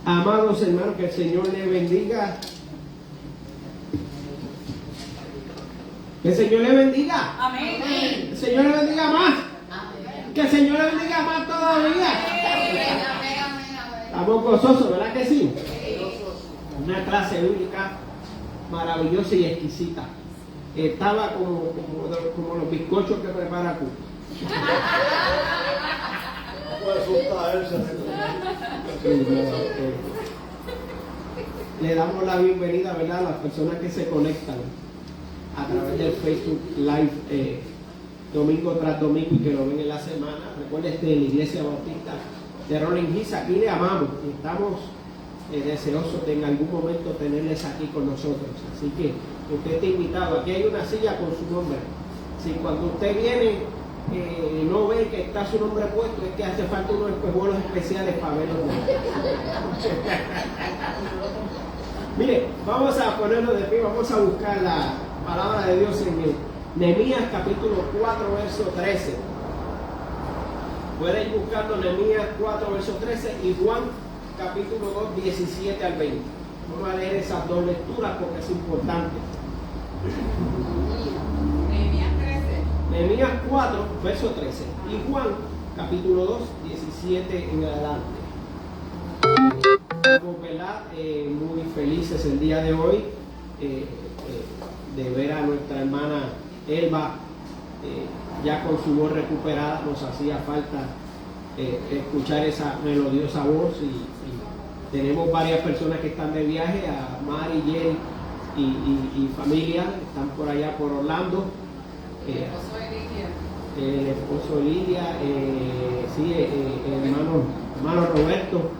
Amados hermanos, que el Señor les bendiga. Que el Señor les bendiga. Amén. Que el Señor les bendiga más. Que el Señor les bendiga más todavía. Estamos gozosos, ¿verdad que sí? Una clase bíblica maravillosa y exquisita. Estaba como los bizcochos que prepara Cuba. Le damos la bienvenida, ¿verdad?, a las personas que se conectan a través del Facebook Live domingo tras domingo y que lo ven en la semana. Recuerden, de la Iglesia Bautista de Rolling Hills. Aquí le amamos y estamos deseosos de en algún momento tenerles aquí con nosotros. Así que usted está invitado. Aquí hay una silla con su nombre. Si cuando usted viene no ve que está su nombre puesto, es que hace falta unos espejuelos especiales para verlo. Mire, vamos a ponernos de pie, vamos a buscar la palabra de Dios en Nehemías capítulo 4, verso 13. Pueden ir buscando Nehemías 4, verso 13 y Juan capítulo 2, 17 al 20. Vamos a leer esas dos lecturas porque es importante. Nehemías 4, verso 13 y Juan capítulo 2, 17 en adelante. Estamos, ¿verdad?, muy felices el día de hoy de ver a nuestra hermana Elba ya con su voz recuperada. Nos hacía falta escuchar esa melodiosa voz y tenemos varias personas que están de viaje, a Mari, Jerry y familia, están por allá por Orlando. El esposo de Lidia, sí, hermano Roberto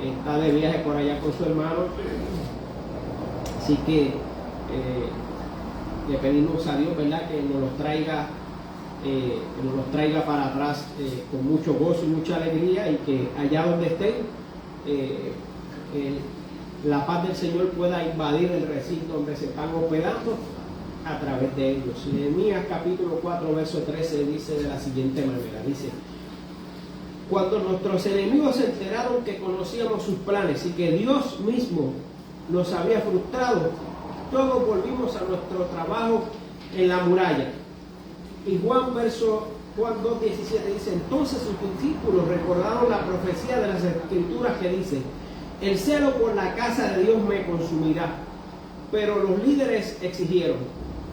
está de viaje por allá con su hermano, así que le pedimos a Dios, ¿verdad?, que nos los traiga para atrás con mucho gozo y mucha alegría, y que allá donde estén la paz del Señor pueda invadir el recinto donde se están hospedando a través de ellos. Nehemías capítulo 4, verso 13 dice de la siguiente manera, dice: cuando nuestros enemigos se enteraron que conocíamos sus planes y que Dios mismo nos había frustrado, todos volvimos a nuestro trabajo en la muralla. Y Juan 2:17 dice: entonces sus discípulos recordaron la profecía de las Escrituras que dice: el celo por la casa de Dios me consumirá. Pero los líderes exigieron: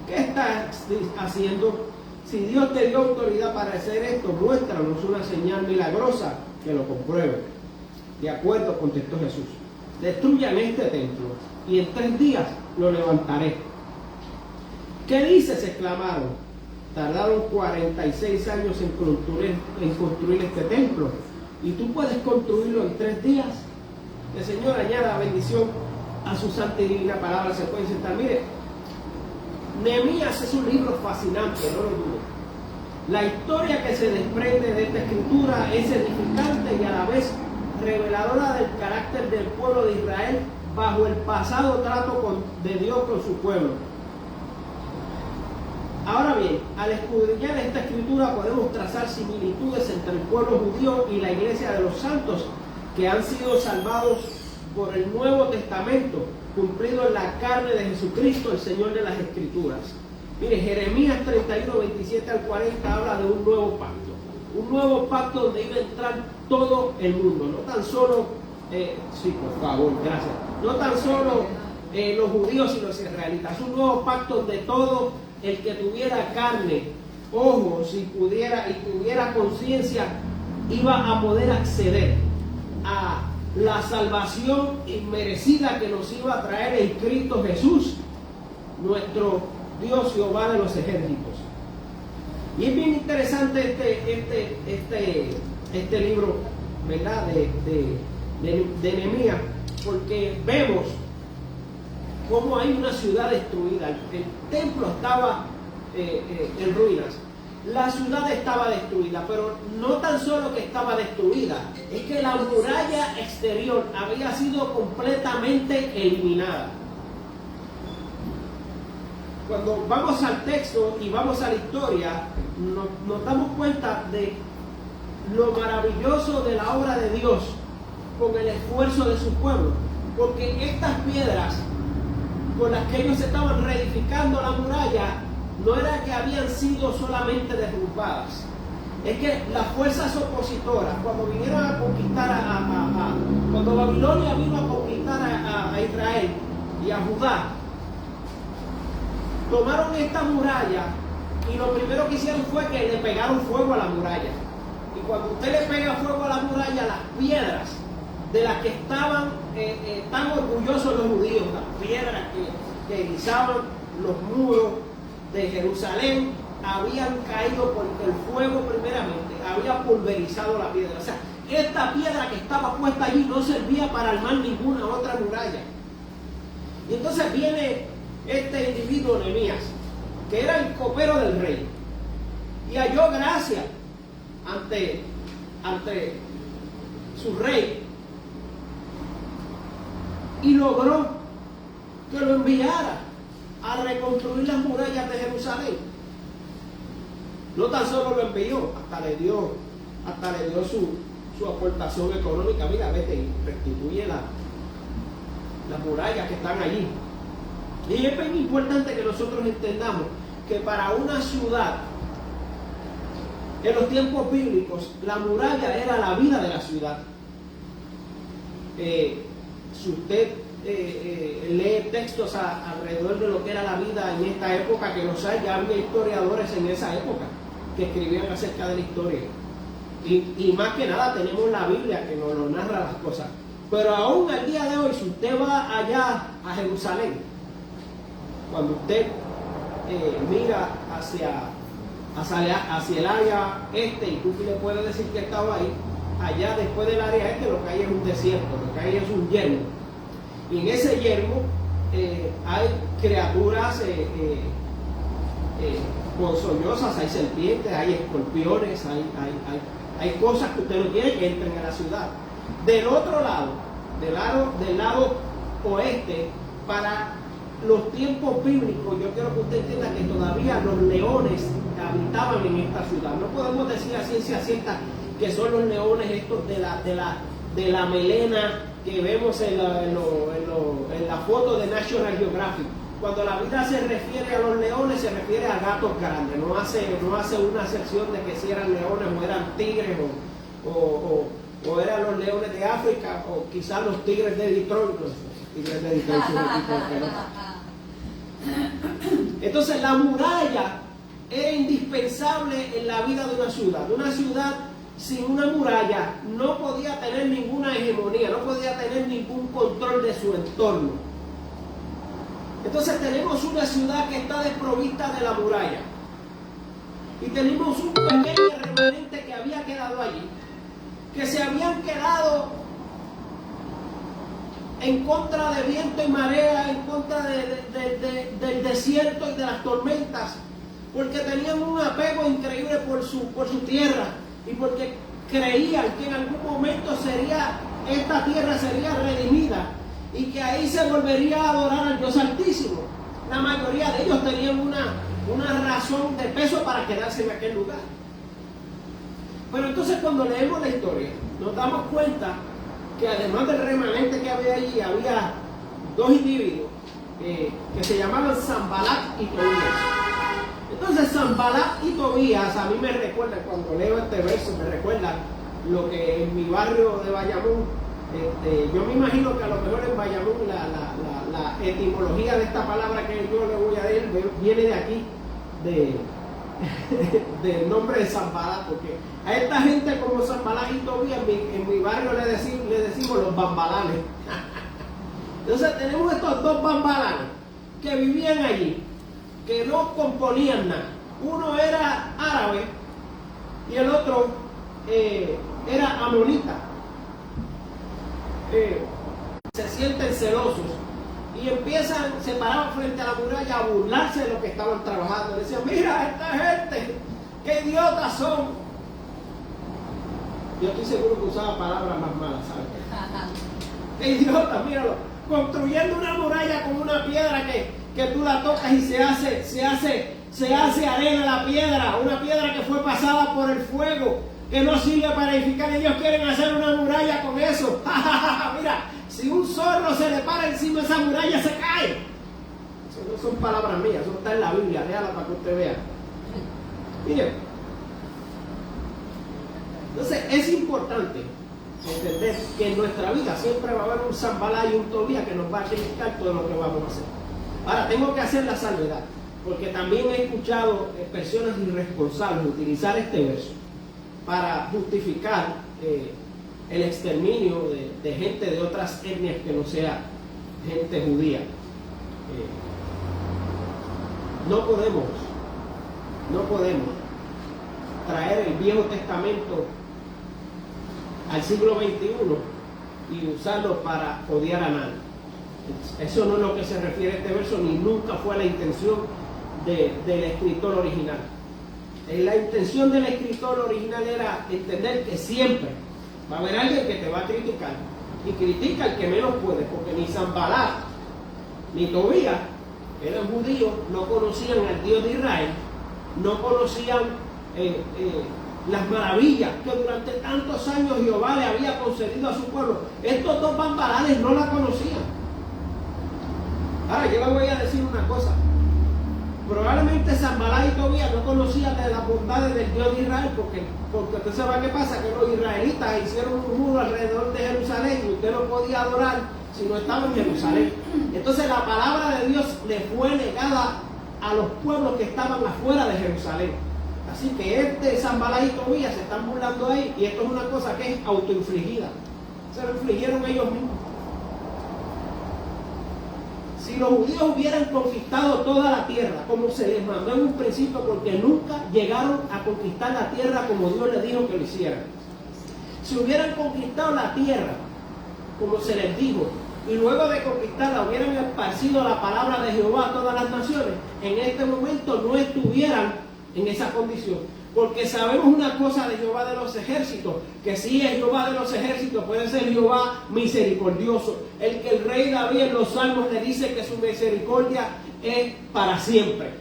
¿qué estás haciendo? Si Dios te dio autoridad para hacer esto, muéstranos una señal milagrosa que lo compruebe. De acuerdo, contestó Jesús. Destruyan este templo y en 3 días lo levantaré. ¿Qué dices?, exclamaron. Tardaron 46 años en construir este templo, y tú puedes construirlo en 3 días. El Señor añada bendición a su santa y divina palabra. Se pueden sentar. Mire, Nehemías es un libro fascinante, no lo dudo. La historia que se desprende de esta escritura es edificante y a la vez reveladora del carácter del pueblo de Israel bajo el pasado trato de Dios con su pueblo. Ahora bien, al escudriñar esta escritura podemos trazar similitudes entre el pueblo judío y la iglesia de los santos que han sido salvados por el Nuevo Testamento, cumplido en la carne de Jesucristo, el Señor de las Escrituras. Mire, Jeremías 31, 27 al 40 habla de un nuevo pacto donde iba a entrar todo el mundo, no tan solo, sí, por favor, gracias, no tan solo los judíos y los israelitas, un nuevo pacto donde todo el que tuviera carne, ojos y tuviera conciencia iba a poder acceder a la salvación inmerecida que nos iba a traer en Cristo Jesús, nuestro Dios Jehová de los ejércitos. Y es bien interesante este libro, ¿verdad?, de Nehemías, porque vemos cómo hay una ciudad destruida. El templo estaba en ruinas. La ciudad estaba destruida, pero no tan solo que estaba destruida, es que la muralla exterior había sido completamente eliminada. Cuando vamos al texto y vamos a la historia, nos damos cuenta de lo maravilloso de la obra de Dios con el esfuerzo de su pueblo, porque estas piedras con las que ellos estaban reedificando la muralla no era que habían sido solamente derrumbadas, es que las fuerzas opositoras, cuando vinieron a conquistar cuando Babilonia vino a conquistar a Israel y a Judá, tomaron esta muralla y lo primero que hicieron fue que le pegaron fuego a la muralla. Y cuando usted le pega fuego a la muralla, las piedras de las que estaban tan orgullosos los judíos, las piedras que erizaban los muros de Jerusalén, habían caído porque el fuego primeramente había pulverizado la piedra. O sea, esta piedra que estaba puesta allí no servía para armar ninguna otra muralla. Y entonces viene este individuo, Nehemías, que era el copero del rey, y halló gracia ante su rey, y logró que lo enviara a reconstruir las murallas de Jerusalén. No tan solo lo envió, hasta le dio su aportación económica. Mira, vete y restituye las murallas que están allí. Y es bien importante que nosotros entendamos que para una ciudad, en los tiempos bíblicos, la muralla era la vida de la ciudad. Si usted lee textos alrededor de lo que era la vida en esta época, que los hay, ya había historiadores en esa época que escribían acerca de la historia. Y más que nada tenemos la Biblia que nos lo narra las cosas. Pero aún al día de hoy, si usted va allá a Jerusalén, cuando usted mira hacia el área este, y tú le puedes decir que estaba ahí, allá después del área este lo que hay es un desierto, lo que hay es un yermo. Y en ese yermo hay criaturas ponzoñosas, hay serpientes, hay escorpiones, hay cosas que usted no quiere que entren a la ciudad. Del otro lado, del lado oeste, para los tiempos bíblicos, yo quiero que usted entienda que todavía los leones habitaban en esta ciudad. No podemos decir a ciencia cierta que son los leones estos de la melena que vemos en la foto de National Geographic. Cuando la Biblia se refiere a los leones, se refiere a gatos grandes. No hace una excepción de que si eran leones o eran tigres o eran los leones de África o quizás los tigres de Detroit. Los tigres de Detroit son equipos de pelota. Entonces la muralla era indispensable en la vida de una ciudad. Una ciudad sin una muralla no podía tener ninguna hegemonía, no podía tener ningún control de su entorno. Entonces tenemos una ciudad que está desprovista de la muralla. Y tenemos un pequeño remanente que había quedado allí, que se habían quedado en contra de viento y marea, en contra del desierto y de las tormentas, porque tenían un apego increíble por su tierra y porque creían que en algún momento esta tierra sería redimida y que ahí se volvería a adorar al Dios Altísimo. La mayoría de ellos tenían una razón de peso para quedarse en aquel lugar. Pero entonces cuando leemos la historia, nos damos cuenta que además del remanente que había allí, había dos individuos que se llamaban Sanbalat y Tobías. Entonces Sanbalat y Tobías a mí me recuerdan, cuando leo este verso, me recuerda lo que en mi barrio de Bayamón, yo me imagino que a lo mejor en Bayamón la etimología de esta palabra que yo le voy a decir viene de aquí, del nombre de Sanbalat, porque a esta gente como Sanbalat y Tobías en mi barrio le decimos los bambalanes. Entonces tenemos estos dos bambalanes que vivían allí, que no componían nada. Uno era árabe y el otro era amonita. Se sienten celosos y empiezan, se paraban frente a la muralla a burlarse de lo que estaban trabajando. Decían: mira esta gente, qué idiotas son. Yo estoy seguro que usaba palabras más malas, ¿sabes? Qué idiotas, míralo, construyendo una muralla con una piedra que tú la tocas y se hace arena la piedra, una piedra que fue pasada por el fuego que no sirve para edificar. Ellos quieren hacer una muralla con eso. Mira, si un zorro se le para encima de esa muralla, se cae. Eso no son palabras mías, eso está en la Biblia. Léala para que usted vea. Miren, entonces es importante entender que en nuestra vida siempre va a haber un Sanbalá y un Tobías que nos va a criticar todo lo que vamos a hacer. Ahora, tengo que hacer la salvedad, porque también he escuchado personas irresponsables utilizar este verso para justificar el exterminio de gente de otras etnias que no sea gente judía. No podemos traer el Viejo Testamento al siglo XXI y usarlo para odiar a nadie. Eso no es lo que se refiere a este verso, ni nunca fue la intención del escritor original. La intención del escritor original era entender que siempre va a haber alguien que te va a criticar, y critica al que menos puede, porque ni Sanbalá ni Tobías eran judíos, no conocían al Dios de Israel, no conocían las maravillas que durante tantos años Jehová le había concedido a su pueblo. Estos dos bambalanes no la conocían. Ahora yo le voy a decir una cosa: probablemente Sanbalá y Tobías no conocían de las bondades del Dios de Israel, porque usted sabe qué pasa, que los israelitas hicieron un muro alrededor de Jerusalén y usted no podía adorar si no estaba en Jerusalén. Entonces la palabra de Dios le fue negada a los pueblos que estaban afuera de Jerusalén. Así que Sanbalá y Tobías se están burlando ahí, y esto es una cosa que es autoinfligida. Se lo infligieron ellos mismos. Si los judíos hubieran conquistado toda la tierra como se les mandó en un principio, porque nunca llegaron a conquistar la tierra como Dios les dijo que lo hicieran. Si hubieran conquistado la tierra como se les dijo, y luego de conquistarla hubieran esparcido la palabra de Jehová a todas las naciones, en este momento no estuvieran en esa condición. Porque sabemos una cosa de Jehová de los ejércitos, que si es Jehová de los ejércitos, puede ser Jehová misericordioso, el que el rey David en los salmos le dice que su misericordia es para siempre.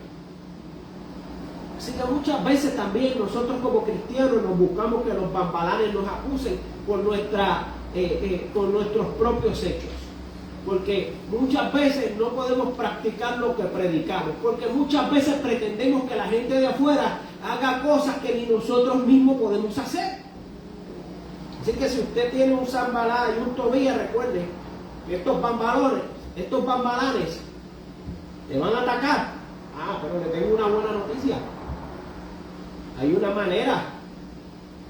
Así que muchas veces también nosotros como cristianos nos buscamos que los bambalanes nos acusen por nuestros propios hechos, porque muchas veces no podemos practicar lo que predicamos, porque muchas veces pretendemos que la gente de afuera haga cosas que ni nosotros mismos podemos hacer. Así que si usted tiene un Sanbalá y un Tobías, recuerde que estos bambalanes le van a atacar. Pero le tengo una buena noticia: hay una manera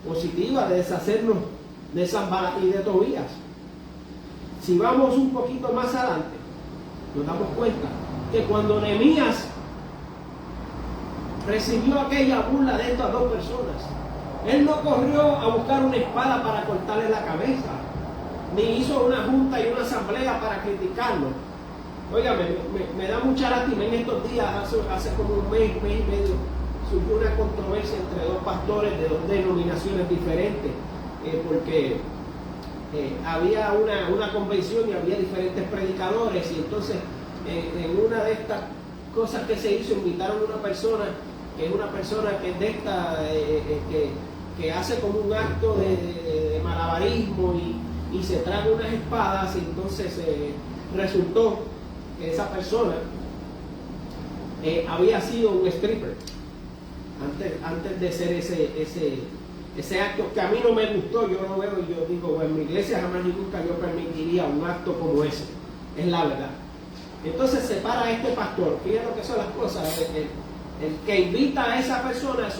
positiva de deshacernos de Sanbalá y de Tobías. Si vamos un poquito más adelante, nos damos cuenta que cuando Nehemías recibió aquella burla de estas dos personas, él no corrió a buscar una espada para cortarle la cabeza, ni hizo una junta y una asamblea para criticarlo. Oiga, me da mucha lástima. En estos días, hace como un mes y medio, surgió una controversia entre dos pastores de dos denominaciones diferentes, porque había una convención y había diferentes predicadores, y entonces en una de estas cosas que se hizo, invitaron a una persona que es de esta que hace como un acto de malabarismo y se traga unas espadas, y entonces resultó que esa persona había sido un stripper antes de ser ese acto, que a mí no me gustó. Yo lo veo y yo digo, bueno, en mi iglesia jamás ni nunca yo permitiría un acto como ese. Es la verdad. Entonces se para este pastor. Fíjense lo que son las cosas. El que invita a esa persona es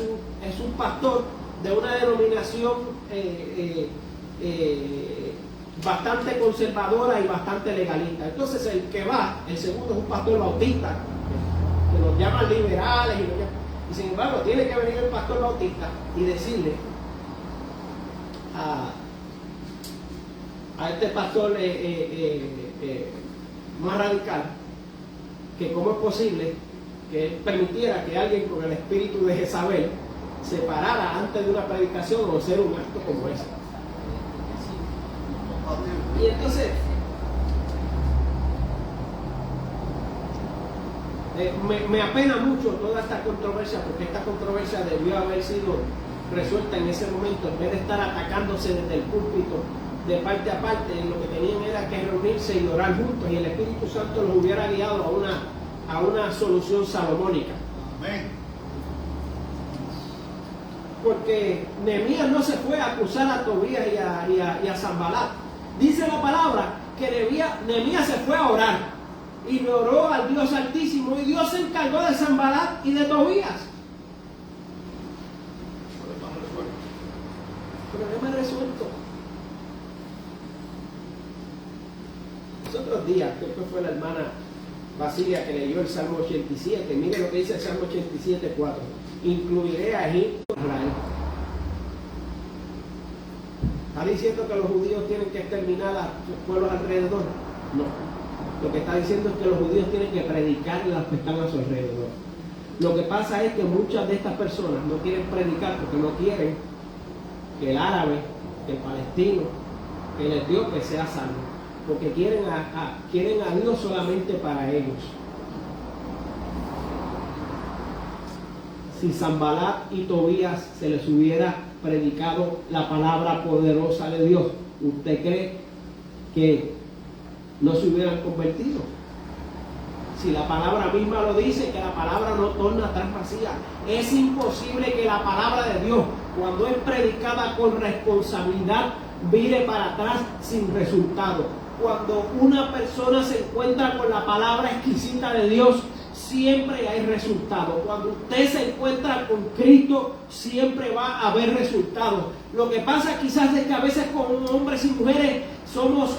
un pastor de una denominación bastante conservadora y bastante legalista. Entonces el que va, el segundo, es un pastor bautista, que los llaman liberales, y sin embargo tiene que venir el pastor bautista y decirle a este pastor más radical que cómo es posible que él permitiera que alguien con el espíritu de Jezabel se parara antes de una predicación o hacer un acto como ese. Y entonces me apena mucho toda esta controversia, porque esta controversia debió haber sido resuelta en ese momento, en vez de estar atacándose desde el púlpito de parte a parte, lo que tenían era que reunirse y orar juntos, y el Espíritu Santo los hubiera guiado a una solución salomónica. Amén. Porque Nehemías no se fue a acusar a Tobías y a Sanbalat. Dice la palabra que Nehemías se fue a orar y le oró al Dios Altísimo, y Dios se encargó de Sanbalat y de Tobías. Problema resuelto. Los otros días, creo que fue la hermana Basilia que leyó el Salmo 87. Mire lo que dice el Salmo 87, 4. Incluiré a Egipto y Israel. ¿Está diciendo que los judíos tienen que exterminar a los pueblos alrededor? No. Lo que está diciendo es que los judíos tienen que predicar a los que están a su alrededor. Lo que pasa es que muchas de estas personas no quieren predicar porque no quieren que el árabe, que el palestino, que el etíope sea salvo. Porque quieren a Dios solamente para ellos. Si Sanbalat y Tobías se les hubiera predicado la palabra poderosa de Dios, ¿usted cree que no se hubieran convertido? Si la palabra misma lo dice, que la palabra no torna atrás vacía. Es imposible que la palabra de Dios, cuando es predicada con responsabilidad, vire para atrás sin resultado. Cuando una persona se encuentra con la palabra exquisita de Dios, siempre hay resultado. Cuando usted se encuentra con Cristo, siempre va a haber resultados. Lo que pasa quizás es que a veces con hombres y mujeres somos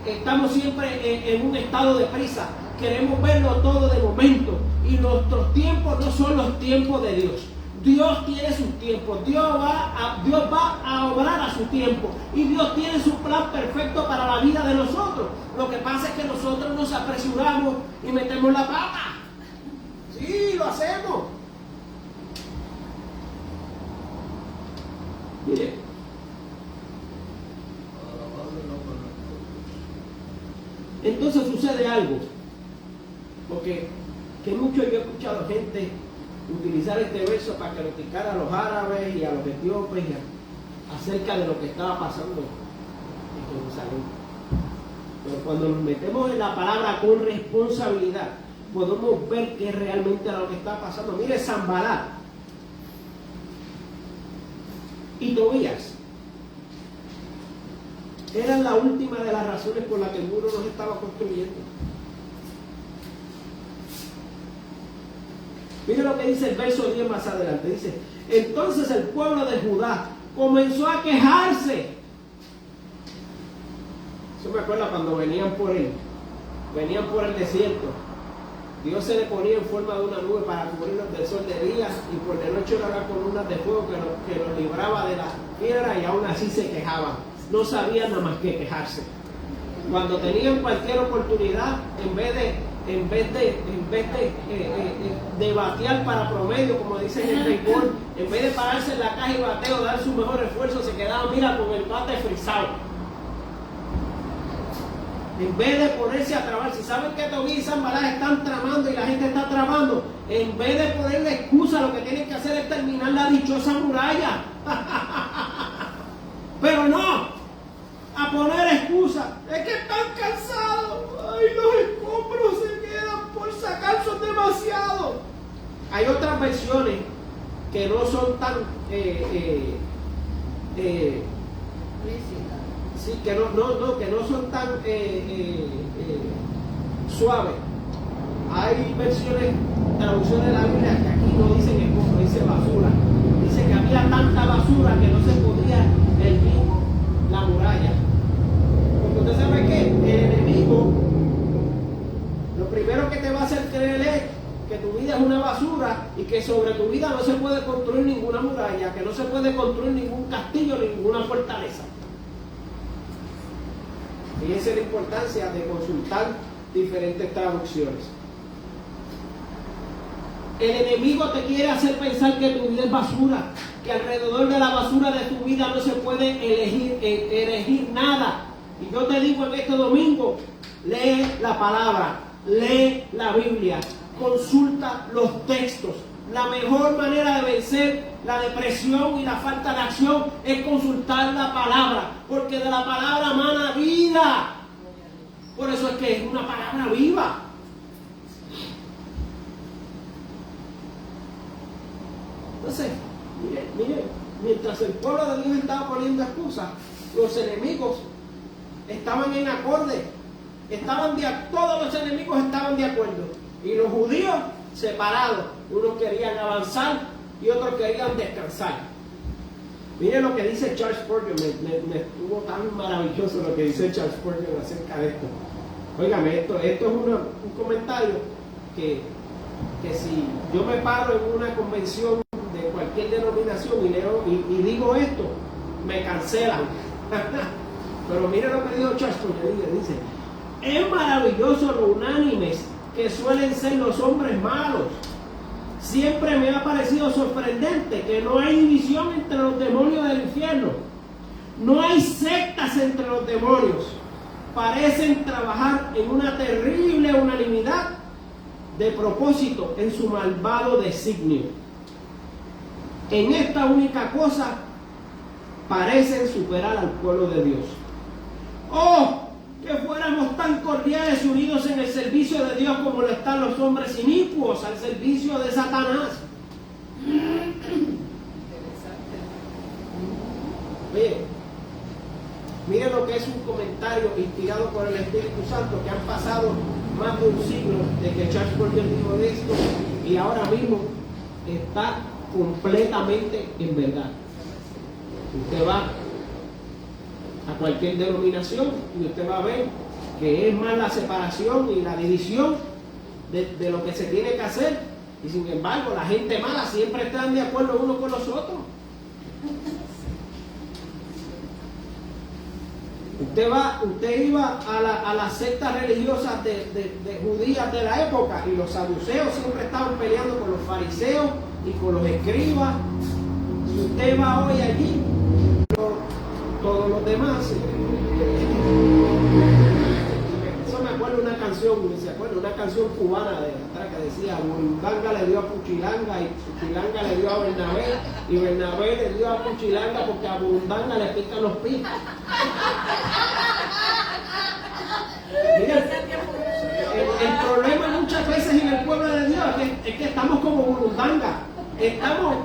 estamos siempre en un estado de prisa. Queremos verlo todo de momento, y nuestros tiempos no son los tiempos de Dios. Dios tiene sus tiempos, Dios va a obrar a su tiempo, y Dios tiene su plan perfecto para la vida de nosotros. Lo que pasa es que nosotros nos apresuramos y metemos la pata. Sí, lo hacemos. Mire, entonces sucede algo, porque que mucho yo he escuchado gente utilizar este verso para criticar a los árabes y a los etíopes acerca de lo que estaba pasando en Jerusalén. Pero cuando nos metemos en la palabra con responsabilidad, podemos ver qué realmente era lo que está pasando. Mire, Sanbalat y Tobías eran la última de las razones por las que el muro no se estaba construyendo. Mire lo que dice el verso 10 más adelante. Dice: entonces el pueblo de Judá comenzó a quejarse. Eso me acuerda cuando venían por el desierto. Dios se le ponía en forma de una nube para cubrirlos del sol de día, y por de noche era columnas de fuego que los libraba de la piedra, y aún así se quejaban. No sabían nada más que quejarse. Cuando tenían cualquier oportunidad, en vez de batear para promedio, como dicen en el béisbol, en vez de pararse en la caja y bateo, dar su mejor esfuerzo, se quedaban, mira, con el bate frisado. En vez de ponerse a trabajar, si saben que Tobías y Sanbalat están tramando y la gente está tramando, en vez de ponerle excusa, lo que tienen que hacer es terminar la dichosa muralla. Pero no, a poner excusa, es que están cansados, ay, los escombros se quedan por sacar, son demasiados. Hay otras versiones que no son tan sí, que no son tan suaves. Hay versiones, traducciones de la Biblia, que aquí no dicen escombro, dice basura. Dice que había tanta basura que no se podía erguir la muralla. Porque usted sabe que el enemigo, lo primero que te va a hacer creer es que tu vida es una basura, y que sobre tu vida no se puede construir ninguna muralla, que no se puede construir ningún castillo ni ninguna fortaleza. Fíjense la importancia de consultar diferentes traducciones. El enemigo te quiere hacer pensar que tu vida es basura, que alrededor de la basura de tu vida no se puede erigir nada. Y yo te digo en este domingo, lee la palabra, lee la Biblia, consulta los textos. La mejor manera de vencer la depresión y la falta de acción es consultar la palabra, porque de la palabra emana vida. Por eso es que es una palabra viva. Entonces, mire, mientras el pueblo de Dios estaba poniendo excusas, los enemigos estaban en acorde, todos los enemigos estaban de acuerdo, y los judíos separados, unos querían avanzar y otros querían descansar. Miren lo que dice Charles Spurgeon, me estuvo tan maravilloso lo que dice Charles Spurgeon acerca de esto. Óigame, esto es un comentario que si yo me paro en una convención de cualquier denominación y digo esto, me cancelan. Pero miren lo que dijo Charles Spurgeon, dice: es maravilloso lo unánimes que suelen ser los hombres malos. Siempre me ha parecido sorprendente que no hay división entre los demonios del infierno. No hay sectas entre los demonios. Parecen trabajar en una terrible unanimidad de propósito en su malvado designio. En esta única cosa parecen superar al pueblo de Dios. ¡Oh! Que fuéramos tan cordiales y unidos en el servicio de Dios como lo están los hombres inicuos al servicio de Satanás. Miren lo que es un comentario inspirado por el Espíritu Santo, que han pasado más de un siglo de que Charles Spurgeon dijo de esto, y ahora mismo está completamente en verdad. Usted va a cualquier denominación y usted va a ver que es más la separación y la división de lo que se tiene que hacer, y sin embargo la gente mala siempre están de acuerdo unos con los otros. Usted iba a las sectas religiosas de judías de la época, y los saduceos siempre estaban peleando con los fariseos y con los escribas. Y usted va hoy allí, todos los demás. Eso me acuerdo una canción, una canción cubana de atrás que decía: Burundanga le dio a Puchilanga y Puchilanga le dio a Bernabé, y Bernabé le dio a Puchilanga porque a Burundanga le pican los pies. Miren, el problema muchas veces en el pueblo de Dios es que estamos como Burundanga. Estamos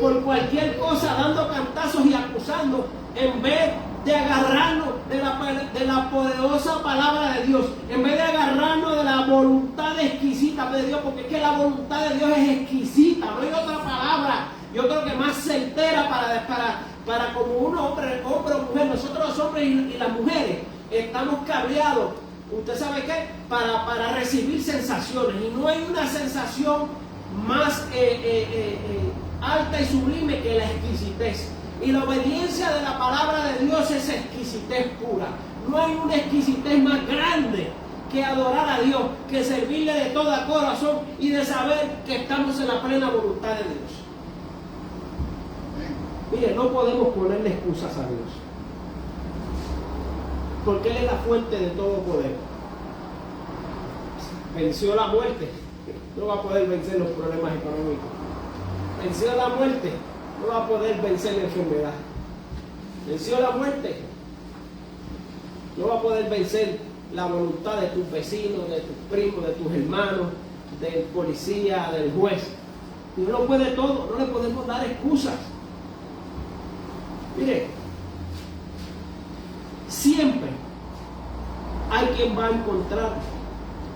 por cualquier cosa dando cantazos y acusando, en vez de agarrarnos de la poderosa palabra de Dios, en vez de agarrarnos de la voluntad exquisita de Dios, porque es que la voluntad de Dios es exquisita, no hay otra palabra, yo creo que más certera para como un hombre o mujer. Nosotros los hombres y las mujeres estamos cabreados, ¿usted sabe qué? Para recibir sensaciones, y no hay una sensación más alta y sublime que la exquisitez. Y la obediencia de la palabra de Dios es exquisitez pura. No hay una exquisitez más grande que adorar a Dios, que servirle de todo corazón y de saber que estamos en la plena voluntad de Dios. Mire, no podemos ponerle excusas a Dios, porque Él es la fuente de todo poder. Venció la muerte, no va a poder vencer los problemas económicos. Venció la muerte, no va a poder vencer la enfermedad. Venció la muerte, no va a poder vencer la voluntad de tus vecinos, de tus primos, de tus hermanos, del policía, del juez. No lo puede todo, no le podemos dar excusas. Mire, siempre hay quien va a encontrar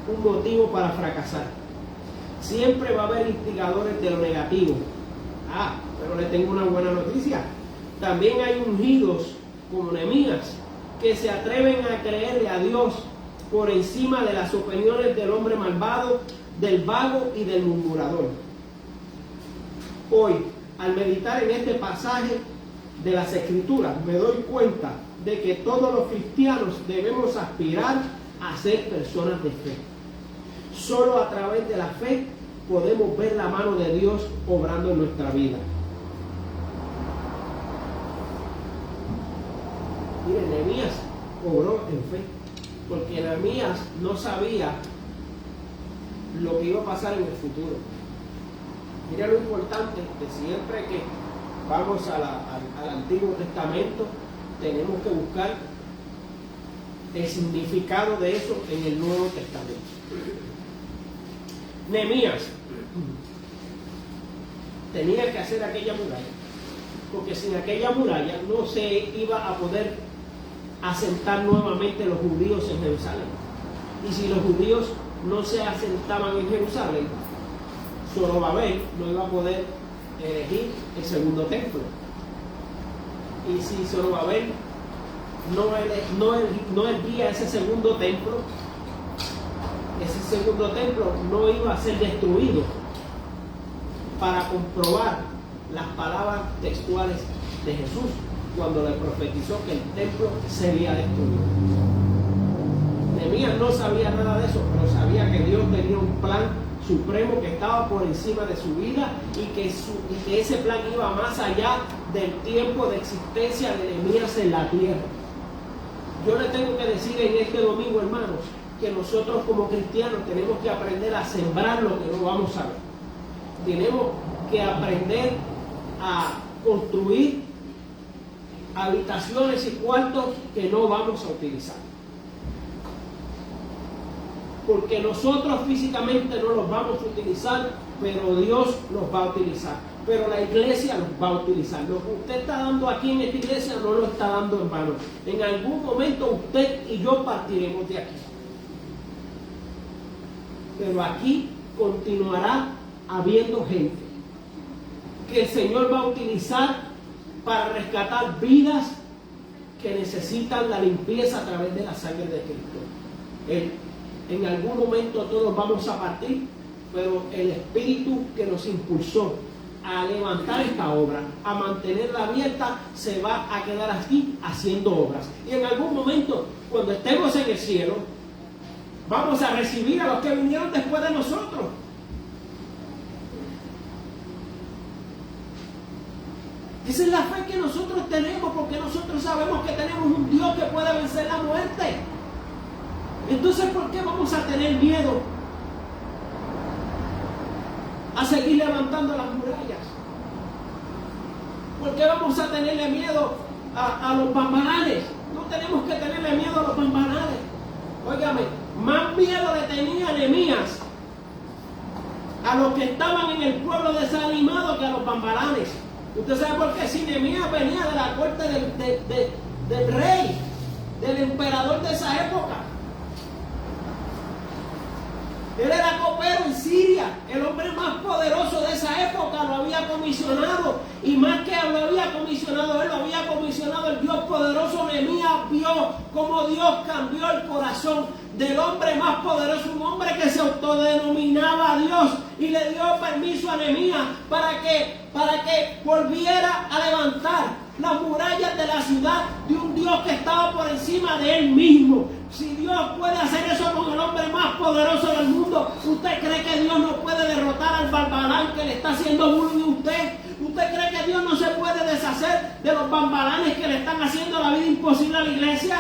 un motivo para fracasar. Siempre va a haber instigadores de lo negativo. Pero le tengo una buena noticia. También hay ungidos como Nehemías que se atreven a creerle a Dios por encima de las opiniones del hombre malvado, del vago y del murmurador. Hoy, al meditar en este pasaje de las Escrituras, me doy cuenta de que todos los cristianos debemos aspirar a ser personas de fe. Solo a través de la fe podemos ver la mano de Dios obrando en nuestra vida. Miren, Nehemías obró en fe, porque Nehemías no sabía lo que iba a pasar en el futuro. Mira lo importante de siempre que vamos al Antiguo Testamento, tenemos que buscar el significado de eso en el Nuevo Testamento. Nehemías tenía que hacer aquella muralla, porque sin aquella muralla no se iba a poder asentar nuevamente los judíos en Jerusalén. Y si los judíos no se asentaban en Jerusalén, Zorobabel no iba a poder erigir el segundo templo. Y si Zorobabel no erguía ese segundo templo no iba a ser destruido, para comprobar las palabras textuales de Jesús cuando le profetizó que el templo sería destruido. Nehemías no sabía nada de eso, pero sabía que Dios tenía un plan supremo que estaba por encima de su vida y que ese plan iba más allá del tiempo de existencia de Nehemías en la tierra. Yo le tengo que decir en este domingo, hermanos, que nosotros como cristianos tenemos que aprender a sembrar lo que no vamos a ver. Tenemos que aprender a construir habitaciones y cuartos que no vamos a utilizar. Porque nosotros físicamente no los vamos a utilizar, pero Dios los va a utilizar. Pero la iglesia los va a utilizar. Lo que usted está dando aquí en esta iglesia no lo está dando en vano. En algún momento usted y yo partiremos de aquí. Pero aquí continuará habiendo gente que el Señor va a utilizar para rescatar vidas que necesitan la limpieza a través de la sangre de Cristo. En algún momento todos vamos a partir, pero el Espíritu que nos impulsó a levantar esta obra, a mantenerla abierta, se va a quedar aquí haciendo obras. Y en algún momento, cuando estemos en el cielo, vamos a recibir a los que vinieron después de nosotros. Esa es la fe que nosotros tenemos, porque nosotros sabemos que tenemos un Dios que puede vencer la muerte. Entonces, ¿por qué vamos a tener miedo a seguir levantando las murallas? ¿Por qué vamos a tenerle miedo a los bambalanes? No tenemos que tenerle miedo a los bambalanes. Óigame, más miedo le tenía Nehemías a los que estaban en el pueblo desanimado que a los bambalanes. ¿Usted sabe por qué? Si Nehemías venía de la corte del rey, del emperador de esa época. Él era copero en Siria, el hombre más poderoso de esa época, lo había comisionado, y más que lo había comisionado él, lo había comisionado el Dios poderoso. Nehemías vio cómo Dios cambió el corazón del hombre más poderoso, un hombre que se autodenominaba Dios, y le dio permiso a Nehemías para que volviera a levantar las murallas de la ciudad de un Dios que estaba por encima de él mismo. Si Dios puede hacer eso con el hombre más poderoso del mundo, ¿usted cree que Dios no puede derrotar al bambalán que le está haciendo bullying a usted? ¿Usted cree que Dios no se puede deshacer de los bambalanes que le están haciendo la vida imposible a la iglesia?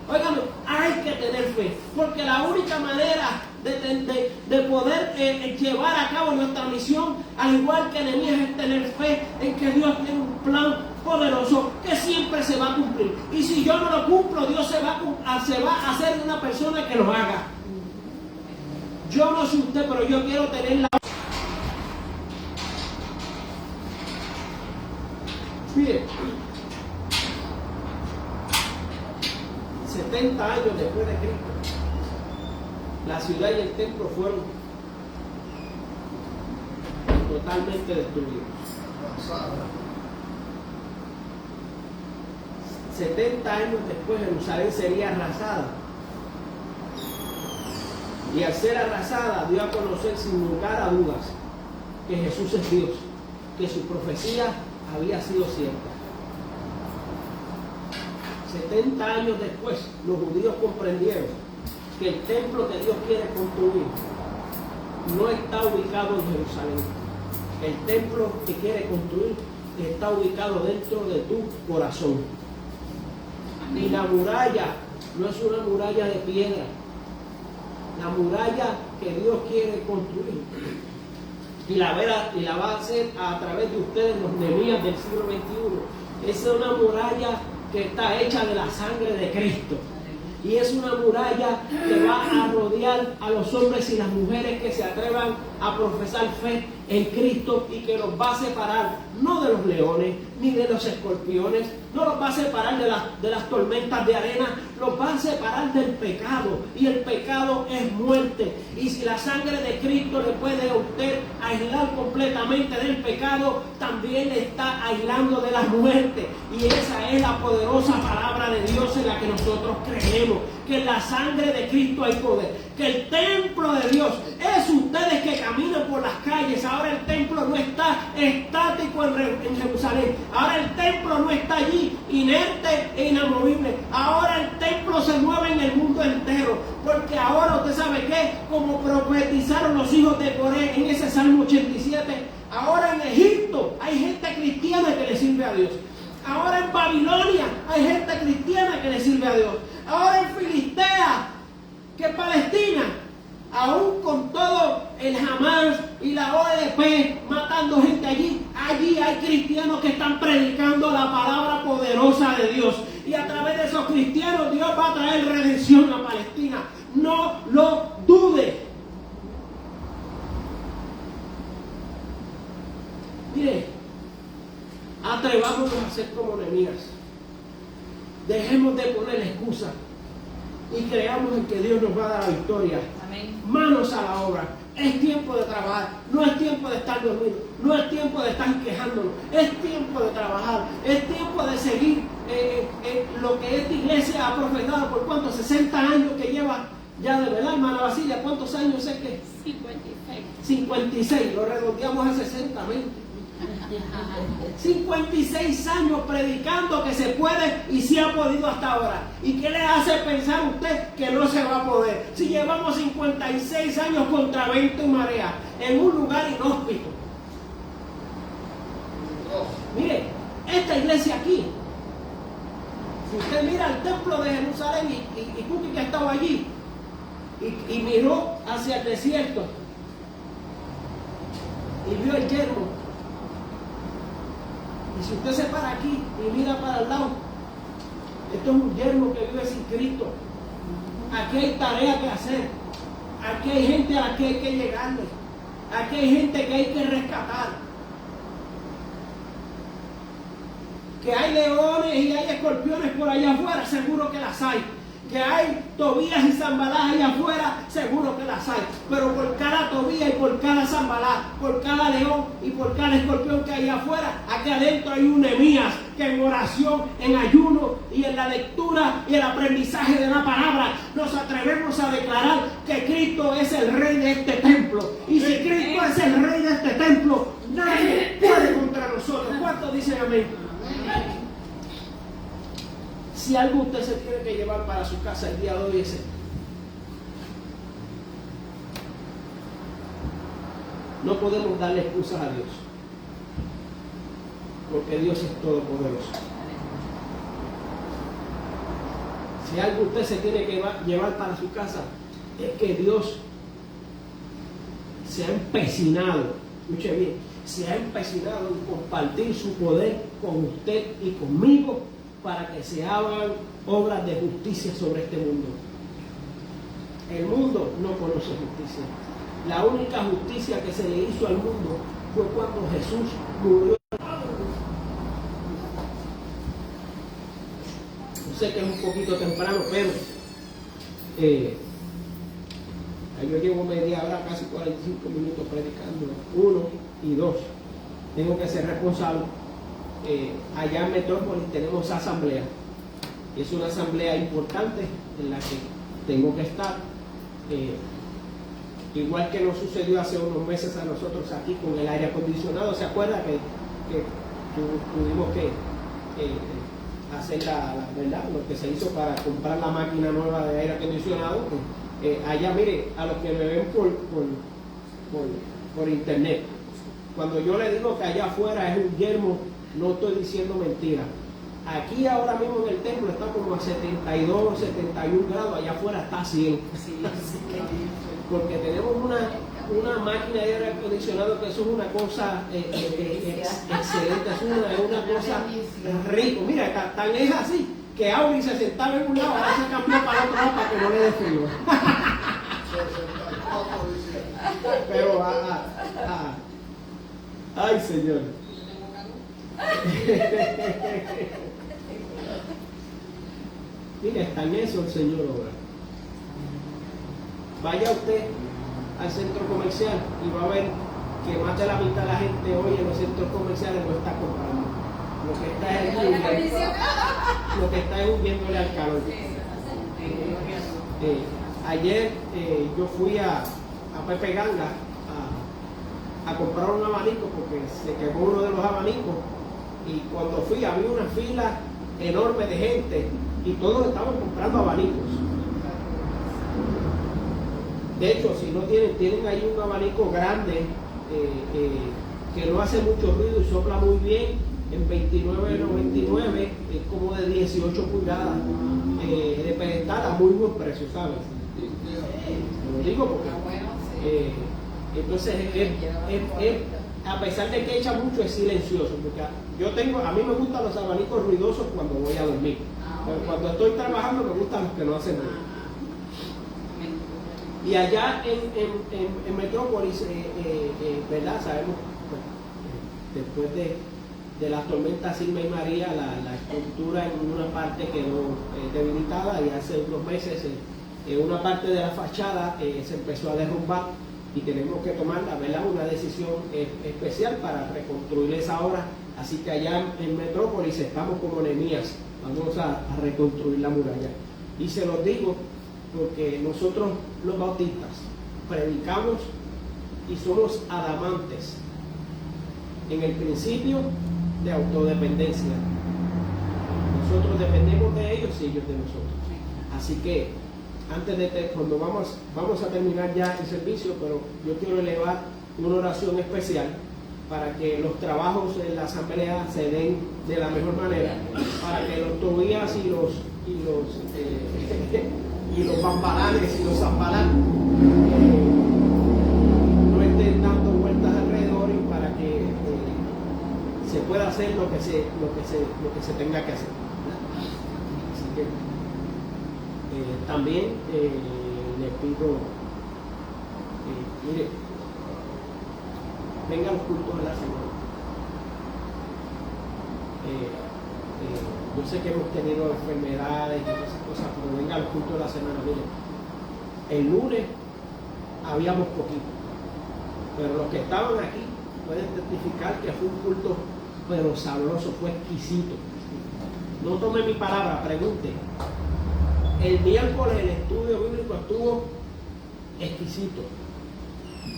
Oigan, hay que tener fe, porque la única manera de poder llevar a cabo nuestra misión, al igual que Nehemías, es tener fe en que Dios tiene un plan poderoso que siempre se va a cumplir. Y si yo no lo cumplo, Dios se va a hacer una persona que lo haga. Yo no sé usted, pero yo quiero tener la... Mire, 70 años después de Cristo, la ciudad y el templo fueron totalmente destruidos. 70 años después, Jerusalén sería arrasada. Y al ser arrasada, dio a conocer sin lugar a dudas que Jesús es Dios, que su profecía había sido cierta. 70 años después, los judíos comprendieron que el templo que Dios quiere construir no está ubicado en Jerusalén. El templo que quiere construir está ubicado dentro de tu corazón. Y la muralla no es una muralla de piedra. La muralla que Dios quiere construir y la va a hacer a través de ustedes, los Nehemías del siglo XXI. Es una muralla que está hecha de la sangre de Cristo. Y es una muralla que va a rodear a los hombres y las mujeres que se atrevan a profesar fe en Cristo, y que los va a separar no de los leones ni de los escorpiones, no los va a separar de las tormentas de arena, los va a separar del pecado, y el pecado es muerte. Y si la sangre de Cristo le puede a usted aislar completamente del pecado, también le está aislando de la muerte. Y esa es la poderosa palabra de Dios en la que nosotros creemos, que en la sangre de Cristo hay poder, que el templo de Dios es ustedes que caminan por las calles. Ahora el templo no está estático en Jerusalén, ahora el templo no está allí inerte e inamovible, ahora el templo se mueve en el mundo entero, porque ahora usted sabe que, como profetizaron los hijos de Coré en ese Salmo 87, ahora en Egipto hay gente cristiana que le sirve a Dios. Ahora en Babilonia hay gente cristiana que le sirve a Dios. Ahora en Filistea, que es Palestina, aún con todo el Hamas y la OLP matando gente allí hay cristianos que están predicando la palabra poderosa de Dios. Y a través de esos cristianos Dios va a traer redención a Palestina. No lo dude. Mire, atrevámonos a ser como Nehemías. Dejemos de poner excusas y creamos en que Dios nos va a dar la victoria. Amén. Manos a la obra. Es tiempo de trabajar, no es tiempo de estar dormido, no es tiempo de estar quejándonos, es tiempo de trabajar, es tiempo de seguir lo que esta iglesia ha profetado por cuántos 60 años que lleva ya, de verdad, hermana Basilia. ¿Cuántos años es que? 56. 56, lo redondeamos a 60, amén. 56 años predicando que se puede y se ha podido hasta ahora. ¿Y qué le hace pensar usted que no se va a poder? Si llevamos 56 años contra viento y marea en un lugar inhóspito. Mire, esta iglesia aquí, si usted mira el templo de Jerusalén y Cookie, que ha estado allí y miró hacia el desierto y vio el yermo. Y si usted se para aquí y mira para el lado, esto es un yermo que vive sin Cristo. Aquí hay tarea que hacer. Aquí hay gente a la que hay que llegarle. Aquí hay gente que hay que rescatar. Que hay leones y hay escorpiones por allá afuera, seguro que las hay. Que hay Tobías y Sanbalá allá afuera, seguro que las hay. Pero por cada Tobías y por cada Sanbalá, por cada león y por cada escorpión que hay afuera, aquí adentro hay un Nehemías que en oración, en ayuno y en la lectura y el aprendizaje de la palabra nos atrevemos a declarar que Cristo es el rey de este templo. Y si Cristo es el rey de este templo, nadie puede contra nosotros. ¿Cuántos dicen amén? Si algo usted se tiene que llevar para su casa el día de hoy es esto. No podemos darle excusas a Dios, porque Dios es todopoderoso. Si algo usted se tiene que llevar para su casa es que Dios se ha empecinado, escuche bien, se ha empecinado en compartir su poder con usted y conmigo, para que se hagan obras de justicia sobre este mundo. El mundo no conoce justicia. La única justicia que se le hizo al mundo fue cuando Jesús murió. Yo sé que es un poquito temprano, pero yo llevo media hora, casi 45 minutos predicando. 1 y 2. Tengo que ser responsable. Allá en Metrópolis tenemos asamblea. Es una asamblea importante en la que tengo que estar. Igual que nos sucedió hace unos meses a nosotros aquí con el aire acondicionado. ¿Se acuerda que tuvimos que hacer ¿verdad? Lo que se hizo para comprar la máquina nueva de aire acondicionado? Allá, mire, a los que me ven por internet, cuando yo le digo que allá afuera es un yermo, no estoy diciendo mentira. Aquí ahora mismo en el templo está como a 72, 71 grados, allá afuera está a 100. Porque tenemos una máquina de aire acondicionado, que eso es una cosa excelente, es una cosa rico. Mira, tan es así que Auri se sentaba en un lado, ahora se cambió para el otro lado para que no le dé frío. Pero, ay, Señor. Mira, está en eso el Señor obra. Vaya usted al centro comercial y va a ver que más de la mitad de la gente hoy en los centros comerciales no está comprando. Lo que está es huyéndole al calor. Ayer yo fui a Pepe Ganga a comprar un abanico porque se quemó uno de los abanicos, y cuando fui había una fila enorme de gente y todos estaban comprando abanicos. De hecho, si no tienen ahí un abanico grande que no hace mucho ruido y sopla muy bien, en $29.99, es como de 18 pulgadas de pedestal a muy buen precio, ¿sabes? Lo digo porque entonces a pesar de que echa mucho, es silencioso, porque a mí me gustan los abanicos ruidosos cuando voy a dormir, pero cuando estoy trabajando me gustan los que no hacen ruido. Y allá en Metrópolis, ¿verdad? Sabemos, después de las tormentas Irma y María, la estructura en una parte quedó debilitada, y hace unos meses una parte de la fachada se empezó a derrumbar, y tenemos que tomar, ¿verdad?, una decisión especial para reconstruir esa obra. Así que allá en Metrópolis estamos como Nehemías, vamos a reconstruir la muralla. Y se los digo porque nosotros los bautistas predicamos y somos adamantes en el principio de autodependencia. Nosotros dependemos de ellos y ellos de nosotros. Así que antes de cuando vamos a terminar ya el servicio, pero yo quiero elevar una oración especial para que los trabajos en la asamblea se den de la mejor manera, para que los Tobías y los bambalanes y los zambalanes no estén dando vueltas alrededor, y para que se pueda hacer lo que se tenga que hacer. Así que también le pido, mire, vengan los cultos de la semana. Yo sé que hemos tenido enfermedades y todas esas cosas, pero vengan los cultos de la semana. Mire, el lunes habíamos poquito, pero los que estaban aquí pueden testificar que fue un culto pero sabroso, fue exquisito. No tome mi palabra, pregunte. El miércoles el estudio bíblico estuvo exquisito.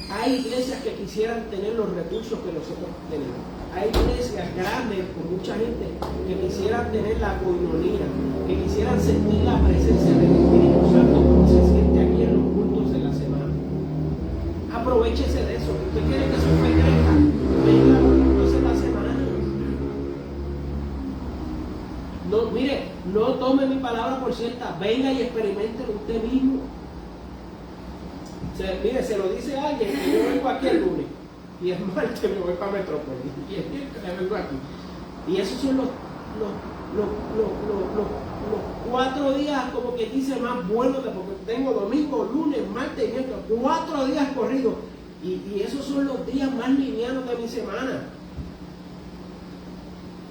Hay iglesias que quisieran tener los recursos que nosotros tenemos. Hay iglesias grandes con mucha gente que quisieran tener la coinonía, que quisieran sentir la presencia del Espíritu Santo como se siente aquí en los cultos de la semana. Aprovechese de eso. Usted quiere que su fe crezca, venga a los cultos de la semana. No, mire, no tome mi palabra por cierta, venga y experimente usted mismo. Mire, se lo dice alguien que yo vengo aquí el lunes, y el martes me voy para Metrópolis, y el miércoles vengo aquí. Y esos son los 4 días, como que dice, más buenos, porque tengo domingo, lunes, martes y miércoles, 4 días corridos. Y esos son los días más livianos de mi semana.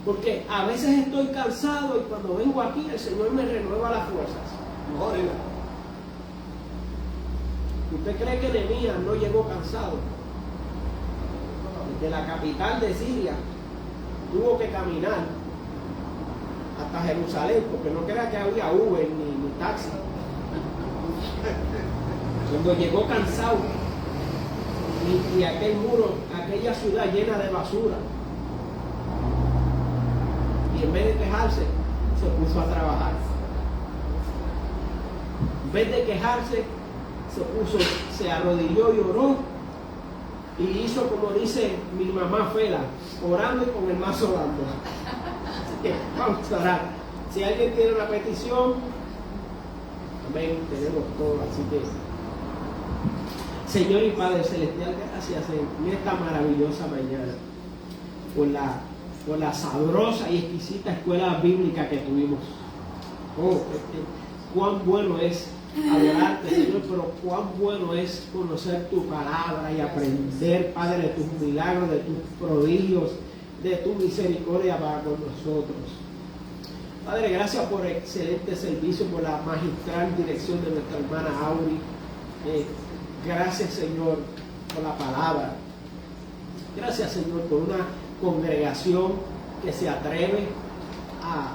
Porque a veces estoy cansado, y cuando vengo aquí el Señor me renueva las fuerzas. ¿Usted cree que Nehemías no llegó cansado? Desde la capital de Siria tuvo que caminar hasta Jerusalén, porque no crea que había Uber ni taxi. Cuando llegó cansado, y aquel muro, aquella ciudad llena de basura, y en vez de quejarse, se puso a trabajar. En vez de quejarse, se arrodilló y oró, y hizo como dice mi mamá Fela, orando y con el mazo dando. Así que vamos a orar. Si alguien tiene una petición, amén, tenemos todo. Así que Señor y Padre Celestial, gracias en esta maravillosa mañana por la sabrosa y exquisita escuela bíblica que tuvimos. Oh, cuán bueno es adorarte, Señor, pero cuán bueno es conocer tu palabra y aprender, Padre, de tus milagros, de tus prodigios, de tu misericordia para con nosotros. Padre, gracias por el excelente servicio, por la magistral dirección de nuestra hermana Auri. Gracias, Señor, por la palabra. Gracias, Señor, por una congregación que se atreve a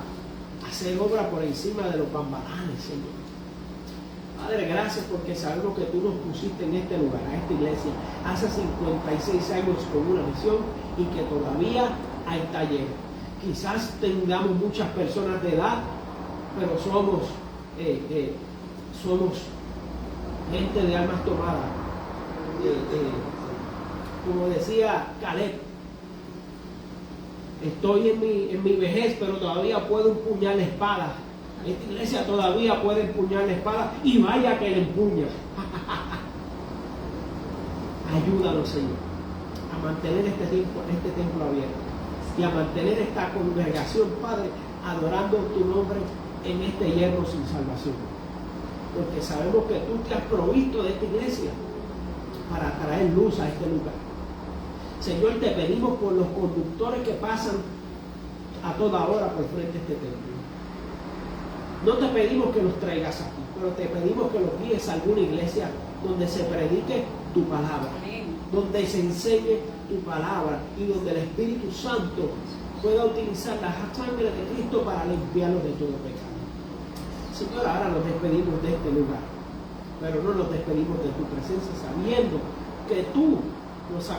hacer obra por encima de los bambalanes, Señor. Padre, gracias porque sabemos que tú nos pusiste en este lugar, a esta iglesia, hace 56 años con una misión y que todavía hay taller. Quizás tengamos muchas personas de edad, pero somos gente de almas tomadas. Como decía Caleb, estoy en mi vejez, pero todavía puedo empuñar la espada. Esta iglesia todavía puede empuñar la espada y vaya que la empuña. Ayúdanos, Señor, a mantener este templo abierto y a mantener esta congregación, Padre, adorando tu nombre en este yermo sin salvación. Porque sabemos que tú te has provisto de esta iglesia para traer luz a este lugar. Señor, te pedimos por los conductores que pasan a toda hora por frente a este templo. No te pedimos que los traigas aquí, pero te pedimos que los guíes a alguna iglesia donde se predique tu palabra, donde se enseñe tu palabra y donde el Espíritu Santo pueda utilizar la sangre de Cristo para limpiarlos de todo pecado. Señor, ahora nos despedimos de este lugar, pero no nos despedimos de tu presencia, sabiendo que tú nos